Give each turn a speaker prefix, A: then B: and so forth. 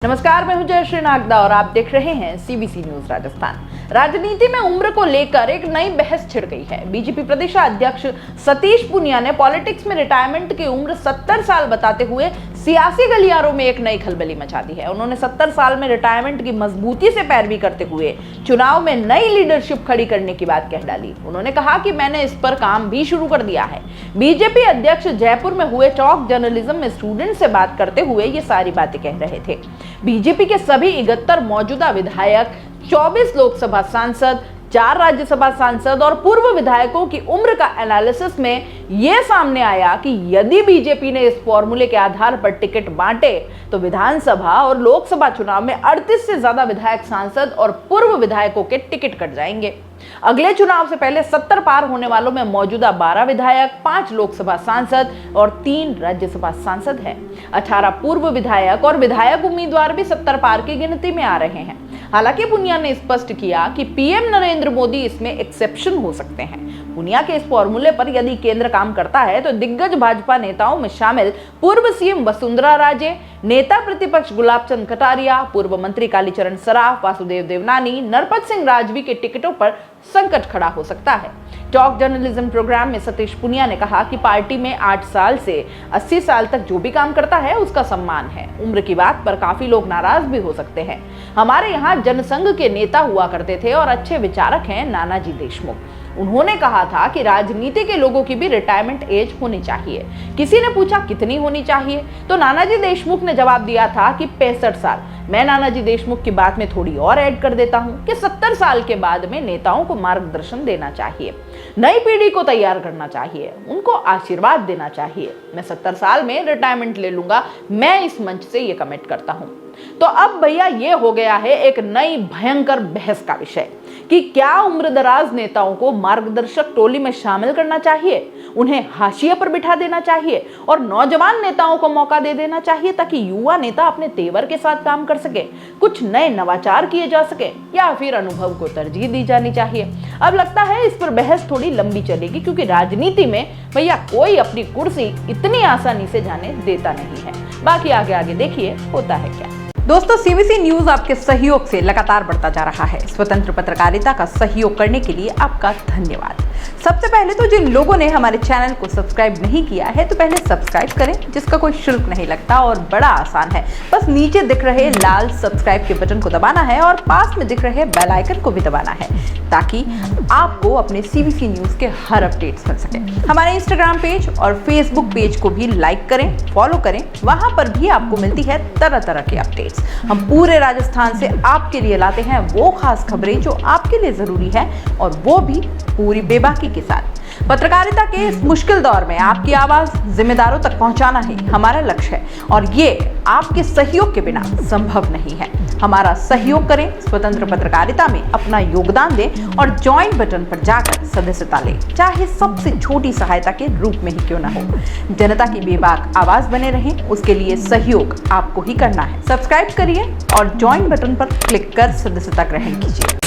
A: नमस्कार, मैं हूं जयश्री नागदा और आप देख रहे हैं सीबीसी न्यूज राजस्थान। राजनीति में उम्र को लेकर एक नई बहस छिड़ गई है। बीजेपी प्रदेश अध्यक्ष सतीश पूनिया ने पॉलिटिक्स में रिटायरमेंट की उम्र 70 साल बताते हुए सियासी गलियारों में एक नई खलबली मचा दी है। उन्होंने 70 साल में रिटायरमेंट की मजबूती से पैरवी करते हुए चुनाव में नई लीडरशिप खड़ी करने की बात कह डाली। उन्होंने कहा कि मैंने इस पर काम भी शुरू कर दिया है। बीजेपी अध्यक्ष जयपुर में हुए टॉक जर्नलिज्म में स्टूडेंट से बात करते हुए ये सारी बातें कह रहे थे। बीजेपी के सभी 71 मौजूदा विधायक, 24 लोकसभा सांसद, 4 राज्यसभा सांसद और पूर्व विधायकों की उम्र का एनालिसिस में यह सामने आया कि यदि बीजेपी ने इस फॉर्मूले के आधार पर टिकट बांटे तो विधानसभा और लोकसभा चुनाव में 38 से ज्यादा विधायक, सांसद और पूर्व विधायकों के टिकट कट जाएंगे। अगले चुनाव से पहले 70 पार होने वालों में मौजूदा 12 विधायक, 5 लोकसभा सांसद और 3 राज्यसभा सांसद हैं। 18 पूर्व विधायक और विधायक उम्मीदवार भी 70 पार की गिनती में आ रहे हैं। हालांकि पूनिया ने स्पष्ट किया कि पीएम नरेंद्र मोदी इसमें एक्सेप्शन हो सकते हैं। पूनिया के इस फॉर्मूले पर यदि केंद्र काम करता है तो दिग्गज भाजपा नेताओं में शामिल पूर्व सीएम वसुंधरा राजे, नेता प्रतिपक्ष गुलाब चंद कटारिया, पूर्व मंत्री कालीचरण सराफ, वासुदेव देवनानी, नरपत सिंह राजवी के टिकटों पर संकट खड़ा हो सकता है। टॉक जर्नलिज्म प्रोग्राम में सतीश पूनिया ने कहा कि पार्टी में 8 साल से 80 साल तक जो भी काम करता है उसका सम्मान है। उम्र की बात पर काफी लोग नाराज भी हो सकते हैं। हमारे यहाँ जनसंघ के नेता हुआ करते थे और अच्छे विचारक हैं नानाजी देशमुख। उन्होंने कहा था कि राजनीति के लोगों की भी रिटायरमेंट एज होनी चाहिए। किसी ने पूछा कितनी होनी चाहिए, तो नानाजी देशमुख ने जवाब दिया था कि 65 साल। मैं नानाजी देशमुख की बात में थोड़ी और ऐड कर देता हूं कि 70 साल के बाद में नेताओं को मार्गदर्शन देना चाहिए, नई पीढ़ी को तैयार करना चाहिए, उनको आशीर्वाद देना चाहिए। मैं 70 साल में रिटायरमेंट ले लूंगा, मैं इस मंच से ये कमिट करता हूं। तो अब भैया ये हो गया है एक नई भयंकर बहस का विषय कि क्या उम्रदराज नेताओं को मार्गदर्शक टोली में शामिल करना चाहिए, उन्हें हाशिए पर बिठा देना चाहिए और नौजवान नेताओं को मौका दे देना चाहिए ताकि युवा नेता अपने तेवर के साथ काम कर सके, कुछ नए नवाचार किए जा सके, या फिर अनुभव को तरजीह दी जानी चाहिए। अब लगता है इस पर बहस थोड़ी लंबी चलेगी, क्योंकि राजनीति में भैया कोई अपनी कुर्सी इतनी आसानी से जाने देता नहीं है। बाकी आगे देखिए होता है क्या। दोस्तों, सीबीसी न्यूज आपके सहयोग से लगातार बढ़ता जा रहा है। स्वतंत्र पत्रकारिता का सहयोग करने के लिए आपका धन्यवाद। सबसे पहले तो जिन लोगों ने हमारे चैनल को सब्सक्राइब नहीं किया है तो पहले सब्सक्राइब करें, जिसका कोई शुल्क नहीं लगता और बड़ा आसान है। बस नीचे दिख रहे लाल सब्सक्राइब के बटन को दबाना है और पास में दिख रहे बेल आइकन को भी दबाना है ताकि आपको अपने सीबीसी न्यूज के हर अपडेट्स मिल सके। हमारे इंस्टाग्राम पेज और फेसबुक पेज को भी लाइक करें, फॉलो करें, वहां पर भी आपको मिलती है तरह तरह के अपडेट्स। हम पूरे राजस्थान से आपके लिए लाते हैं वो खास खबरें जो आपके लिए जरूरी है, और वो भी पूरी बेबाकी के साथ। पत्रकारिता के इस मुश्किल दौर में आपकी आवाज जिम्मेदारों तक पहुंचाना ही हमारा लक्ष्य है, और ये आपके सहयोग के बिना संभव नहीं है। हमारा सहयोग करें, स्वतंत्र पत्रकारिता में अपना योगदान दें और ज्वाइन बटन पर जाकर सदस्यता लें, चाहे सबसे छोटी सहायता के रूप में ही क्यों न हो। जनता की बेबाक आवाज बने रहें, उसके लिए सहयोग आपको ही करना है। सब्सक्राइब करिए और ज्वाइन बटन पर क्लिक कर सदस्यता ग्रहण कीजिए।